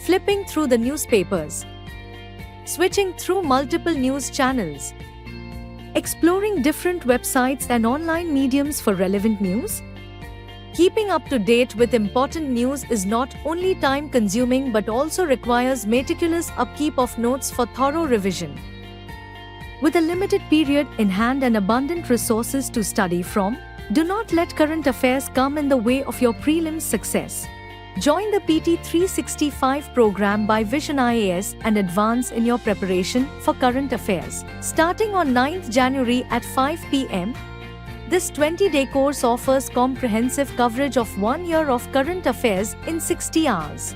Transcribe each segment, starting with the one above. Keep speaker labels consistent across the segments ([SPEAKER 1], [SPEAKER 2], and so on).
[SPEAKER 1] flipping through the newspapers, switching through multiple news channels, exploring different websites and online mediums for relevant news. Keeping up to date with important news is not only time-consuming but also requires meticulous upkeep of notes for thorough revision. With a limited period in hand and abundant resources to study from, do not let current affairs come in the way of your prelims success. Join the PT 365 program by Vision IAS and advance in your preparation for current affairs. Starting on 9th January at 5 p.m., this 20-day course offers comprehensive coverage of 1 year of current affairs in 60 hours.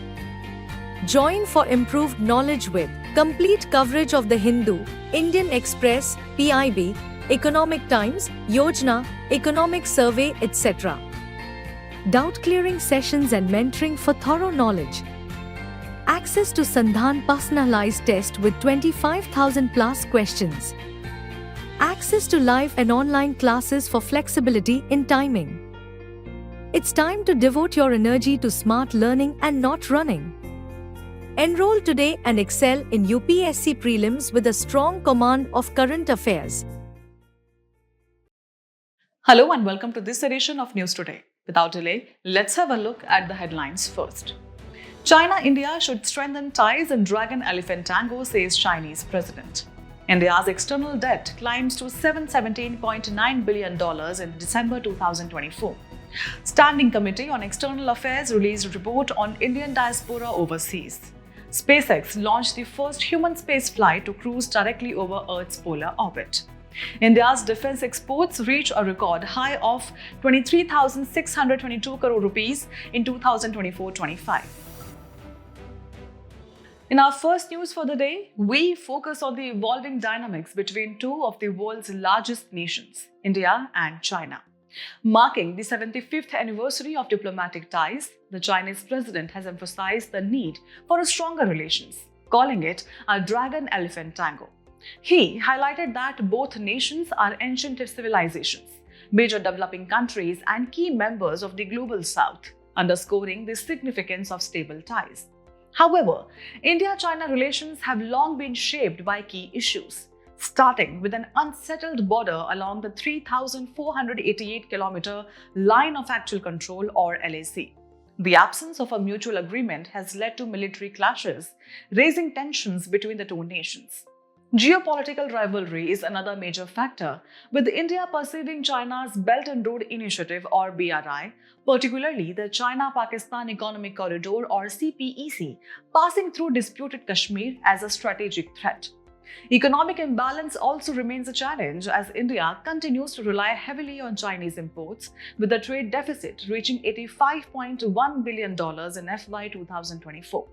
[SPEAKER 1] Join for improved knowledge with complete coverage of The Hindu, Indian Express, PIB, Economic Times, Yojana, Economic Survey, etc. Doubt-clearing sessions and mentoring for thorough knowledge. Access to Sandhan personalized test with 25,000 plus questions. Access to live and online classes for flexibility in timing. It's time to devote your energy to smart learning and not running. Enroll today and excel in UPSC prelims with a strong command of current affairs.
[SPEAKER 2] Hello and welcome to this edition of News Today. Without delay, let's have a look at the headlines first. China-India should strengthen ties and drag an elephant tango, says Chinese president. India's external debt climbs to $717.9 billion in December 2024. Standing Committee on External Affairs released report on Indian diaspora overseas. SpaceX launched the first human spaceflight to cruise directly over Earth's polar orbit. India's defense exports reach a record high of 23,622 crore rupees in 2024-25. In our first news for the day, we focus on the evolving dynamics between two of the world's largest nations, India and China. Marking the 75th anniversary of diplomatic ties, the Chinese president has emphasized the need for a stronger relations, calling it a dragon-elephant tango. He highlighted that both nations are ancient civilizations, major developing countries and key members of the global south, underscoring the significance of stable ties. However, India-China relations have long been shaped by key issues, starting with an unsettled border along the 3,488-kilometer line of actual control or LAC. The absence of a mutual agreement has led to military clashes, raising tensions between the two nations. Geopolitical rivalry is another major factor, with India perceiving China's Belt and Road Initiative or BRI, particularly the China-Pakistan Economic Corridor or CPEC, passing through disputed Kashmir as a strategic threat. Economic imbalance also remains a challenge as India continues to rely heavily on Chinese imports, with the trade deficit reaching $85.1 billion in FY 2024.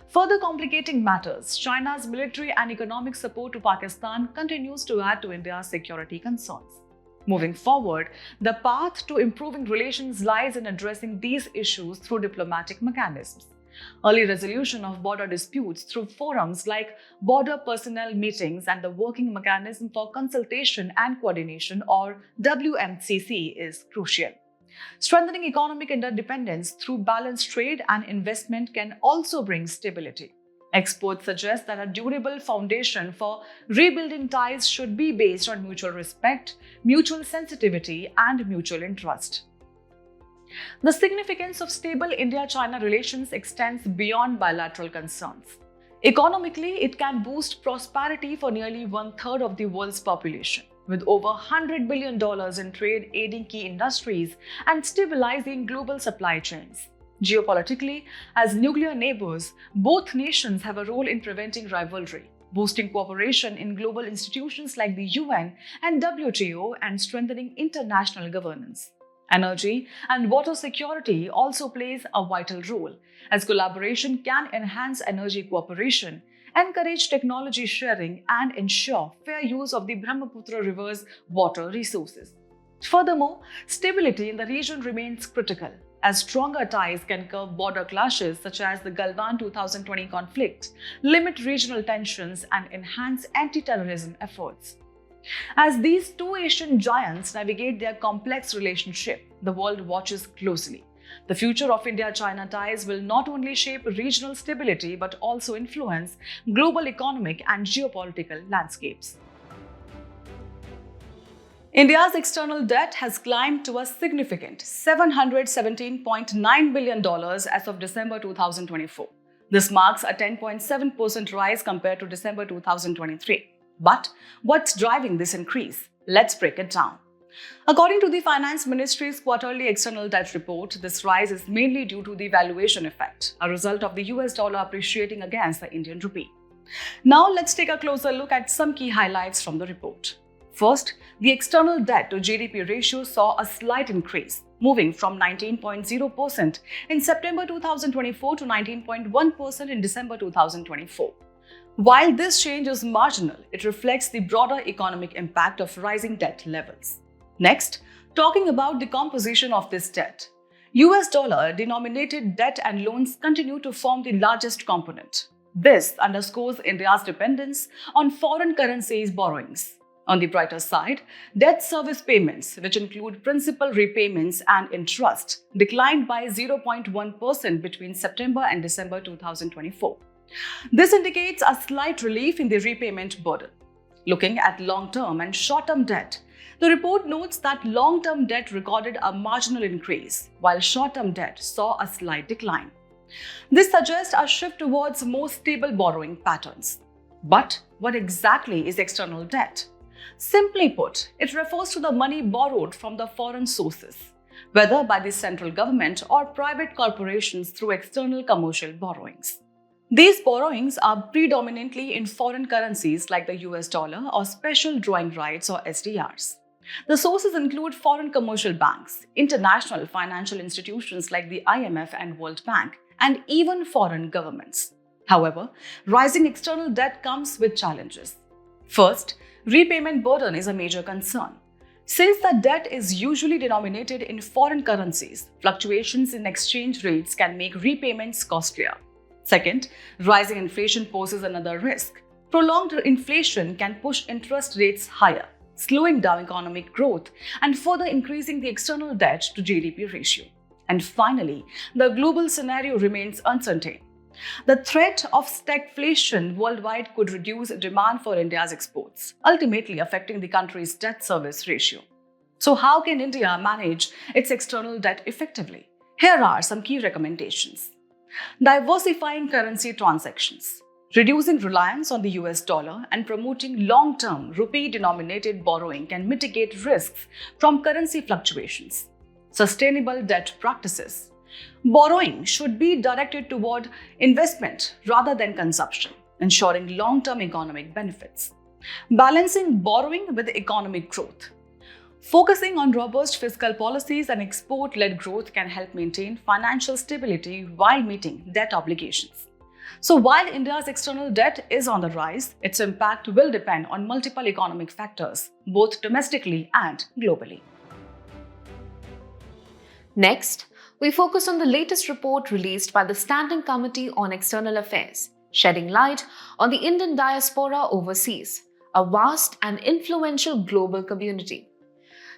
[SPEAKER 2] Further complicating matters, China's military and economic support to Pakistan continues to add to India's security concerns. Moving forward, the path to improving relations lies in addressing these issues through diplomatic mechanisms. Early resolution of border disputes through forums like border personnel meetings and the Working Mechanism for Consultation and Coordination or WMCC is crucial. Strengthening economic interdependence through balanced trade and investment can also bring stability. Experts suggest that a durable foundation for rebuilding ties should be based on mutual respect, mutual sensitivity, and mutual interest. The significance of stable India-China relations extends beyond bilateral concerns. Economically, it can boost prosperity for nearly one-third of the world's population, with over $100 billion in trade aiding key industries and stabilizing global supply chains. Geopolitically, as nuclear neighbors, both nations have a role in preventing rivalry, boosting cooperation in global institutions like the UN and WTO, and strengthening international governance. Energy and water security also plays a vital role, as collaboration can enhance energy cooperation, encourage technology sharing, and ensure fair use of the Brahmaputra River's water resources. Furthermore, stability in the region remains critical, as stronger ties can curb border clashes such as the Galwan 2020 conflict, limit regional tensions, and enhance anti-terrorism efforts. As these two Asian giants navigate their complex relationship, the world watches closely, The future of India-China ties will not only shape regional stability but also influence global economic and geopolitical landscapes. India's external debt has climbed to a significant $717.9 billion as of December 2024. This marks a 10.7% rise compared to December 2023. But what's driving this increase? Let's break it down. According to the Finance Ministry's quarterly external debt report, this rise is mainly due to the valuation effect, a result of the US dollar appreciating against the Indian rupee. Now let's take a closer look at some key highlights from the report. First, the external debt to GDP ratio saw a slight increase, moving from 19.0% in September 2024 to 19.1% in December 2024. While this change is marginal, it reflects the broader economic impact of rising debt levels. Next, talking about the composition of this debt. US dollar denominated debt and loans continue to form the largest component. This underscores India's dependence on foreign currencies borrowings. On the brighter side, debt service payments, which include principal repayments and interest, declined by 0.1% between September and December 2024. This indicates a slight relief in the repayment burden. Looking at long-term and short-term debt, the report notes that long-term debt recorded a marginal increase, while short-term debt saw a slight decline. This suggests a shift towards more stable borrowing patterns. But what exactly is external debt? Simply put, it refers to the money borrowed from the foreign sources, whether by the central government or private corporations through external commercial borrowings. These borrowings are predominantly in foreign currencies like the US dollar or special drawing rights or SDRs. The sources include foreign commercial banks, international financial institutions like the IMF and World Bank, and even foreign governments. However, rising external debt comes with challenges. First, repayment burden is a major concern. Since the debt is usually denominated in foreign currencies, fluctuations in exchange rates can make repayments costlier. Second, rising inflation poses another risk. Prolonged inflation can push interest rates higher, slowing down economic growth and further increasing the external debt to GDP ratio. And finally, the global scenario remains uncertain. The threat of stagflation worldwide could reduce demand for India's exports, ultimately affecting the country's debt service ratio. So how can India manage its external debt effectively? Here are some key recommendations. Diversifying currency transactions. Reducing reliance on the US dollar and promoting long-term rupee-denominated borrowing can mitigate risks from currency fluctuations. Sustainable debt practices. Borrowing should be directed toward investment rather than consumption, ensuring long-term economic benefits. Balancing borrowing with economic growth. Focusing on robust fiscal policies and export-led growth can help maintain financial stability while meeting debt obligations. So while India's external debt is on the rise, its impact will depend on multiple economic factors, both domestically and globally.
[SPEAKER 3] Next, we focus on the latest report released by the Standing Committee on External Affairs, shedding light on the Indian diaspora overseas, a vast and influential global community.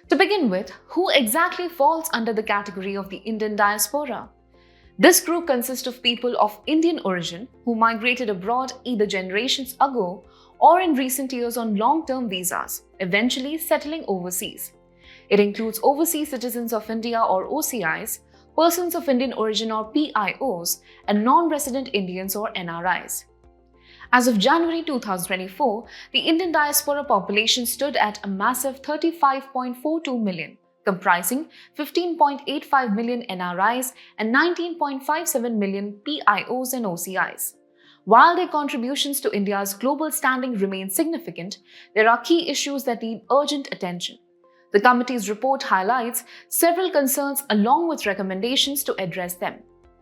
[SPEAKER 3] To begin with, who exactly falls under the category of the Indian diaspora? This group consists of people of Indian origin who migrated abroad either generations ago or in recent years on long-term visas, eventually settling overseas. It includes overseas citizens of India or OCIs, persons of Indian origin or PIOs, and non-resident Indians or NRIs. As of January 2024, the Indian diaspora population stood at a massive 35.42 million, comprising 15.85 million NRIs and 19.57 million PIOs and OCIs. While their contributions to India's global standing remain significant, there are key issues that need urgent attention. The committee's report highlights several concerns along with recommendations to address them.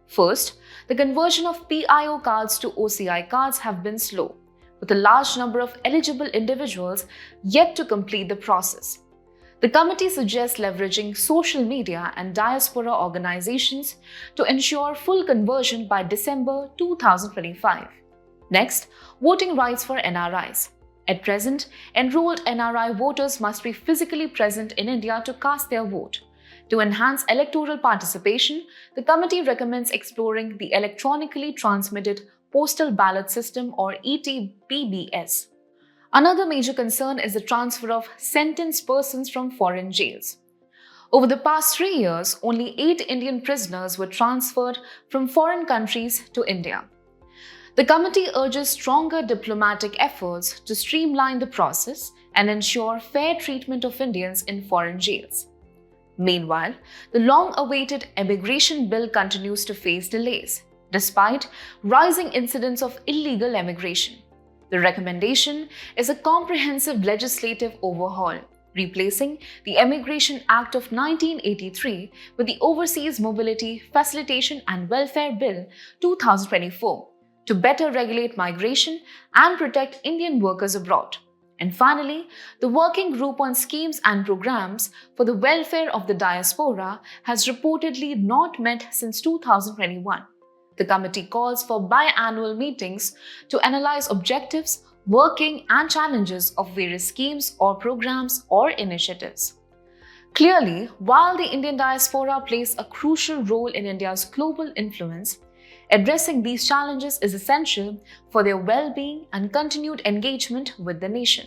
[SPEAKER 3] First, the conversion of PIO cards to OCI cards have been slow, with a large number of eligible individuals yet to complete the process. The committee suggests leveraging social media and diaspora organizations to ensure full conversion by December 2025. Next, voting rights for NRIs. At present, enrolled NRI voters must be physically present in India to cast their vote. To enhance electoral participation, the committee recommends exploring the electronically transmitted postal ballot system or ETPBS. Another major concern is the transfer of sentenced persons from foreign jails. Over the past 3 years, only 8 Indian prisoners were transferred from foreign countries to India. The committee urges stronger diplomatic efforts to streamline the process and ensure fair treatment of Indians in foreign jails. Meanwhile, the long-awaited immigration bill continues to face delays, despite rising incidents of illegal immigration. The recommendation is a comprehensive legislative overhaul, replacing the Immigration Act of 1983 with the Overseas Mobility, Facilitation and Welfare Bill 2024 to better regulate migration and protect Indian workers abroad. And finally, the Working Group on Schemes and Programs for the Welfare of the Diaspora has reportedly not met since 2021. The committee calls for biannual meetings to analyze objectives, working and challenges of various schemes or programs or initiatives. Clearly, while the Indian diaspora plays a crucial role in India's global influence, addressing these challenges is essential for their well-being and continued engagement with the nation.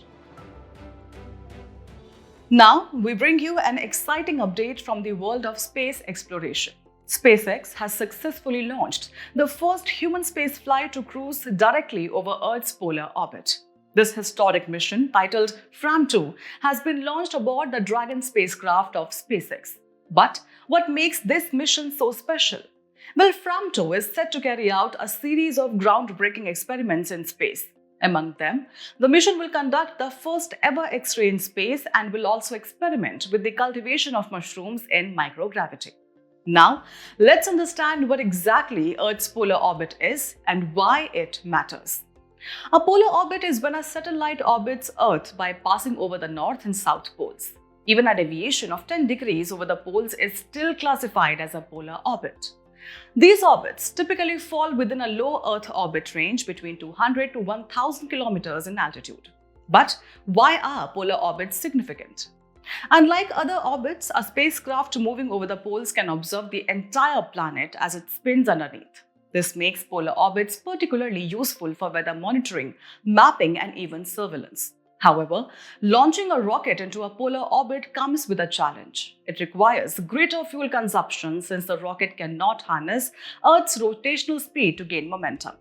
[SPEAKER 2] Now, we bring you an exciting update from the world of space exploration. SpaceX has successfully launched the first human space flight to cruise directly over Earth's polar orbit. This historic mission, titled FRAM-2, has been launched aboard the Dragon spacecraft of SpaceX. But what makes this mission so special? Well, FRAM-2 is set to carry out a series of groundbreaking experiments in space. Among them, the mission will conduct the first ever X-ray in space and will also experiment with the cultivation of mushrooms in microgravity. Now, let's understand what exactly Earth's polar orbit is and why it matters. A polar orbit is when a satellite orbits Earth by passing over the north and south poles. Even a deviation of 10 degrees over the poles is still classified as a polar orbit. These orbits typically fall within a low Earth orbit range between 200 to 1000 kilometers in altitude. But why are polar orbits significant? Unlike other orbits, a spacecraft moving over the poles can observe the entire planet as it spins underneath. This makes polar orbits particularly useful for weather monitoring, mapping, and even surveillance. However, launching a rocket into a polar orbit comes with a challenge. It requires greater fuel consumption since the rocket cannot harness Earth's rotational speed to gain momentum.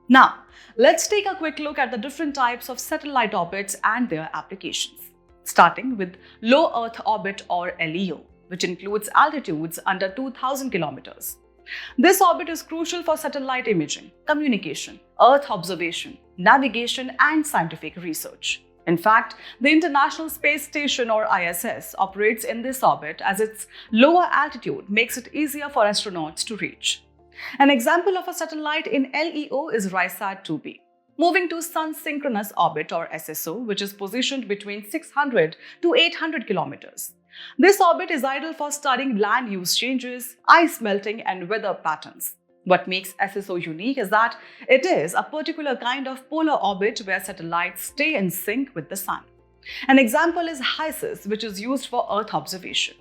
[SPEAKER 2] Now, let's take a quick look at the different types of satellite orbits and their applications. Starting with low Earth orbit or LEO, which includes altitudes under 2000 kilometers. This orbit is crucial for satellite imaging, communication, Earth observation, navigation, and scientific research. In fact, the International Space Station or ISS operates in this orbit as its lower altitude makes it easier for astronauts to reach. An example of a satellite in LEO is RISAT-2B. Moving to Sun Synchronous Orbit or SSO, which is positioned between 600 to 800 kilometers. This orbit is ideal for studying land use changes, ice melting, and weather patterns. What makes SSO unique is that it is a particular kind of polar orbit where satellites stay in sync with the Sun. An example is HISIS, which is used for Earth observation.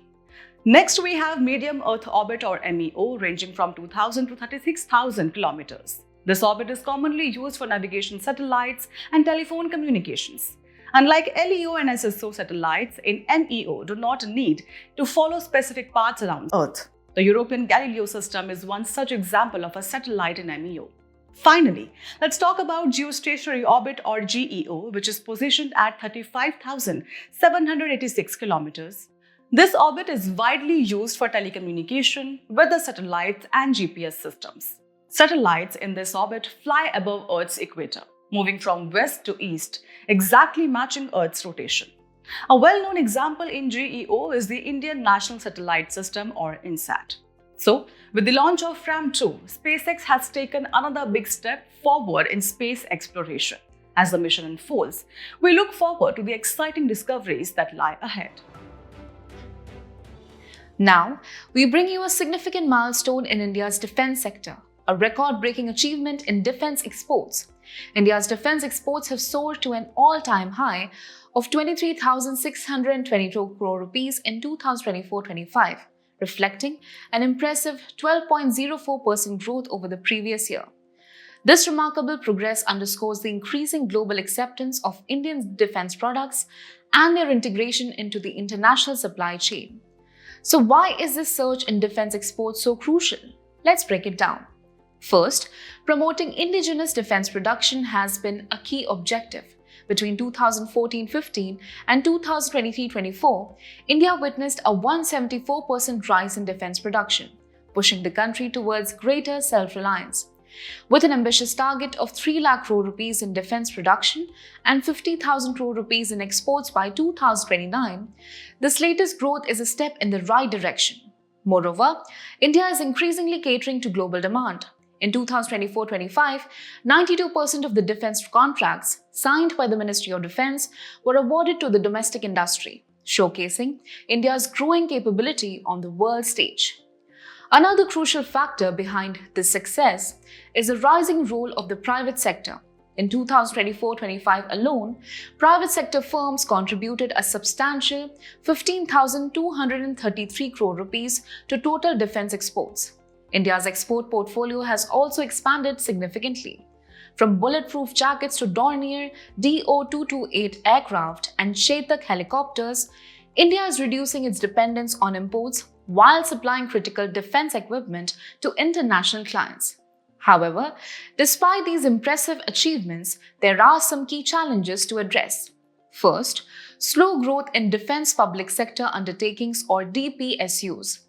[SPEAKER 2] Next, we have Medium Earth Orbit or MEO, ranging from 2000 to 36,000 kilometers. This orbit is commonly used for navigation satellites and telephone communications. Unlike LEO and SSO satellites, in MEO do not need to follow specific paths around Earth. The European Galileo system is one such example of a satellite in MEO. Finally, let's talk about Geostationary Orbit or GEO, which is positioned at 35,786 kilometers. This orbit is widely used for telecommunication, weather satellites, and GPS systems. Satellites in this orbit fly above Earth's equator, moving from west to east, exactly matching Earth's rotation. A well-known example in GEO is the Indian National Satellite System or INSAT. So, with the launch of FRAM-2, SpaceX has taken another big step forward in space exploration. As the mission unfolds, we look forward to the exciting discoveries that lie ahead.
[SPEAKER 3] Now, we bring you a significant milestone in India's defense sector, a record-breaking achievement in defense exports. India's defense exports have soared to an all-time high of 23,622 crore rupees in 2024-25, reflecting an impressive 12.04% growth over the previous year. This remarkable progress underscores the increasing global acceptance of Indian defense products and their integration into the international supply chain. So why is this surge in defense exports so crucial? Let's break it down. First, promoting indigenous defense production has been a key objective. Between 2014-15 and 2023-24, India witnessed a 174% rise in defense production, pushing the country towards greater self-reliance. With an ambitious target of 3 lakh crore rupees in defense production and 50,000 crore rupees in exports by 2029, this latest growth is a step in the right direction. Moreover, India is increasingly catering to global demand. In 2024-25, 92% of the defense contracts signed by the Ministry of Defense were awarded to the domestic industry, showcasing India's growing capability on the world stage. Another crucial factor behind this success is the rising role of the private sector. In 2024-25 alone, private sector firms contributed a substantial 15,233 crore rupees to total defense exports. India's export portfolio has also expanded significantly. From bulletproof jackets to Dornier Do-228 aircraft and Chetak helicopters, India is reducing its dependence on imports while supplying critical defense equipment to international clients. However, despite these impressive achievements, there are some key challenges to address. First, slow growth in defense public sector undertakings or DPSUs.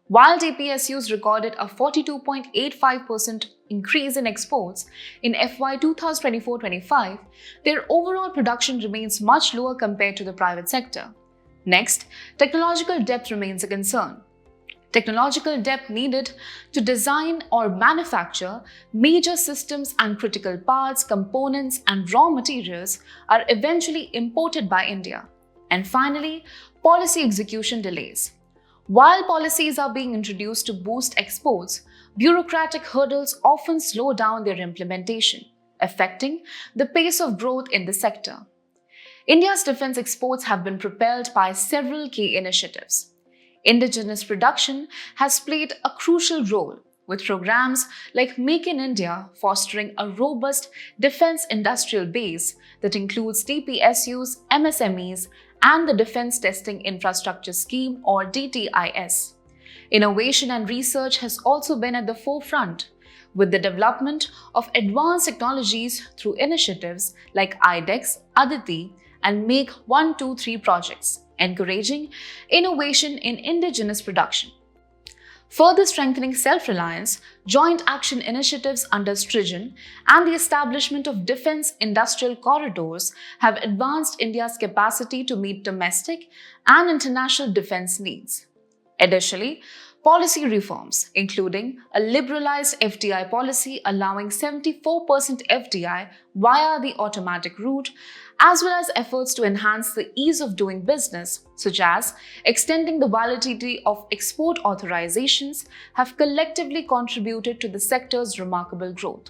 [SPEAKER 3] While DPSUs recorded a 42.85% increase in exports in FY 2024-25, their overall production remains much lower compared to the private sector. Next, technological depth remains a concern. Technological depth needed to design or manufacture major systems and critical parts, components, and raw materials are eventually imported by India. And finally, policy execution delays. While policies are being introduced to boost exports, bureaucratic hurdles often slow down their implementation, affecting the pace of growth in the sector. India's defense exports have been propelled by several key initiatives. Indigenous production has played a crucial role, with programs like Make in India fostering a robust defense industrial base that includes DPSUs, MSMEs, and the Defense Testing Infrastructure Scheme or DTIS. Innovation and research has also been at the forefront, with the development of advanced technologies through initiatives like IDEX, Aditi, and Make 123 projects, encouraging innovation in indigenous production. Further strengthening self-reliance, joint action initiatives under Strigen and the establishment of defense industrial corridors have advanced India's capacity to meet domestic and international defense needs. Additionally, policy reforms, including a liberalized FDI policy allowing 74% FDI via the automatic route, as well as efforts to enhance the ease of doing business, such as extending the validity of export authorizations, have collectively contributed to the sector's remarkable growth.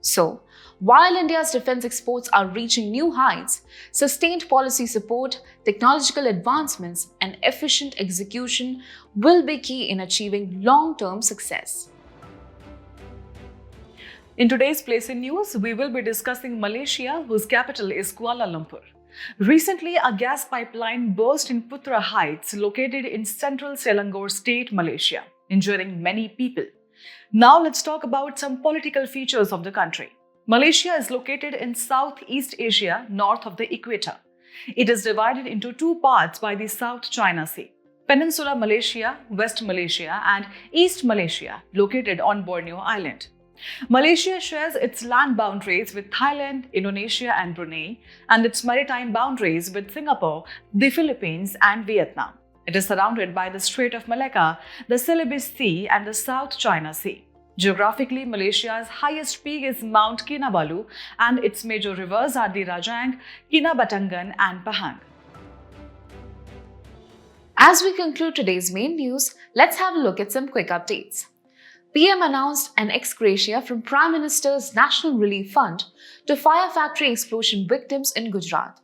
[SPEAKER 3] So, while India's defense exports are reaching new heights, sustained policy support, technological advancements, and efficient execution will be key in achieving long-term success.
[SPEAKER 2] In today's Place in News, we will be discussing Malaysia, whose capital is Kuala Lumpur. Recently, a gas pipeline burst in Putra Heights, located in central Selangor state, Malaysia, injuring many people. Now let's talk about some political features of the country. Malaysia is located in Southeast Asia, north of the equator. It is divided into two parts by the South China Sea: Peninsular Malaysia, West Malaysia, and East Malaysia, located on Borneo Island. Malaysia shares its land boundaries with Thailand, Indonesia, and Brunei, and its maritime boundaries with Singapore, the Philippines, and Vietnam. It is surrounded by the Strait of Malacca, the Celebes Sea, and the South China Sea. Geographically, Malaysia's highest peak is Mount Kinabalu, and its major rivers are the Rajang, Kinabatangan, and Pahang.
[SPEAKER 3] As we conclude today's main news, let's have a look at some quick updates. PM announced an ex gratia from Prime Minister's National Relief Fund to fire factory explosion victims in Gujarat.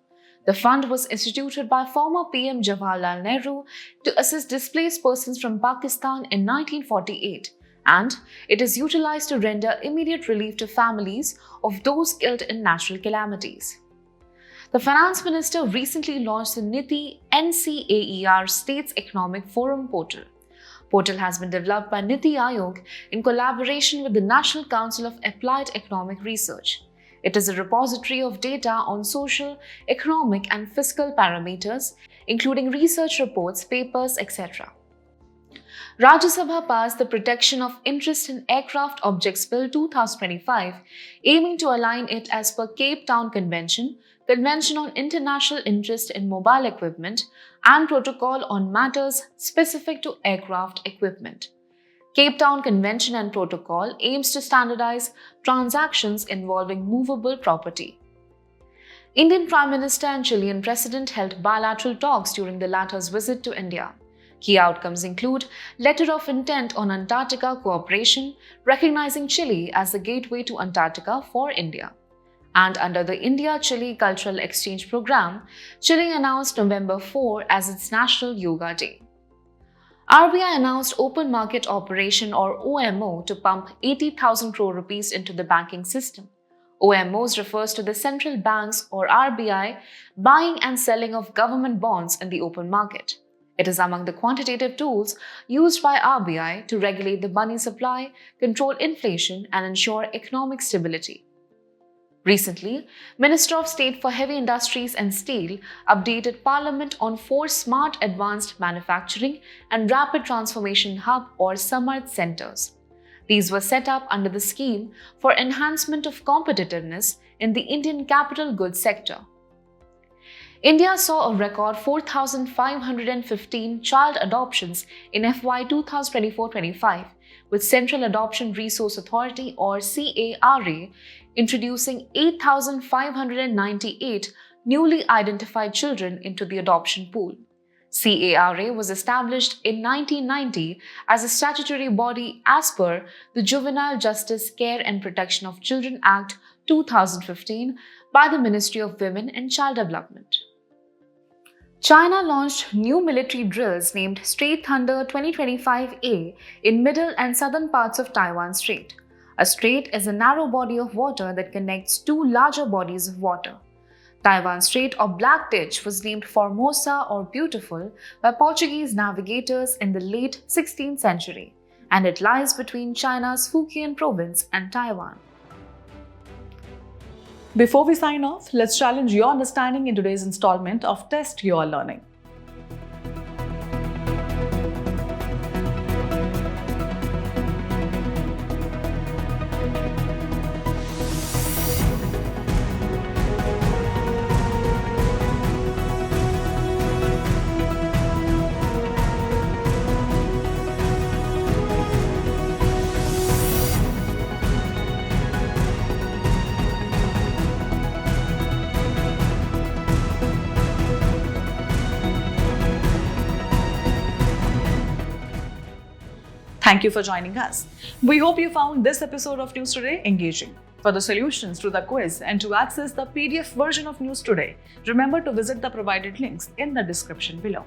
[SPEAKER 3] The fund was instituted by former PM Jawaharlal Nehru to assist displaced persons from Pakistan in 1948, and it is utilized to render immediate relief to families of those killed in natural calamities. The Finance Minister recently launched the NITI NCAER States Economic Forum portal. Portal has been developed by Niti Aayog in collaboration with the National Council of Applied Economic Research. It is a repository of data on social, economic, and fiscal parameters, including research reports, papers, etc. Rajya Sabha passed the Protection of Interest in Aircraft Objects Bill 2025, aiming to align it as per Cape Town Convention, Convention on International Interest in Mobile Equipment, and Protocol on Matters Specific to Aircraft Equipment. Cape Town Convention and Protocol aims to standardize transactions involving movable property. Indian Prime Minister and Chilean President held bilateral talks during the latter's visit to India. Key outcomes include letter of intent on Antarctica cooperation, recognizing Chile as the gateway to Antarctica for India. And under the India-Chile Cultural Exchange Program, Chile announced November 4 as its National Yoga Day. RBI announced open market operation or OMO to pump 80,000 crore rupees into the banking system. OMOs refers to the central banks or RBI buying and selling of government bonds in the open market. It is among the quantitative tools used by RBI to regulate the money supply, control inflation, and ensure economic stability. Recently, Minister of State for Heavy Industries and Steel updated Parliament on 4 Smart Advanced Manufacturing and Rapid Transformation Hub or SAMART centers. These were set up under the scheme for enhancement of competitiveness in the Indian capital goods sector. India saw a record 4,515 child adoptions in FY 2024-25, with Central Adoption Resource Authority or CARA introducing 8,598 newly identified children into the adoption pool. CARA was established in 1990 as a statutory body as per the Juvenile Justice Care and Protection of Children Act 2015 by the Ministry of Women and Child Development. China launched new military drills named Strait Thunder 2025A in middle and southern parts of Taiwan Strait. A strait is a narrow body of water that connects 2 larger bodies of water. Taiwan Strait or Black Ditch was named Formosa or Beautiful by Portuguese navigators in the late 16th century, and it lies between China's Fujian province and Taiwan.
[SPEAKER 2] Before we sign off, let's challenge your understanding in today's installment of Test Your Learning. Thank you for joining us. We hope you found this episode of News Today engaging. For the solutions to the quiz and to access the PDF version of News Today, remember to visit the provided links in the description below.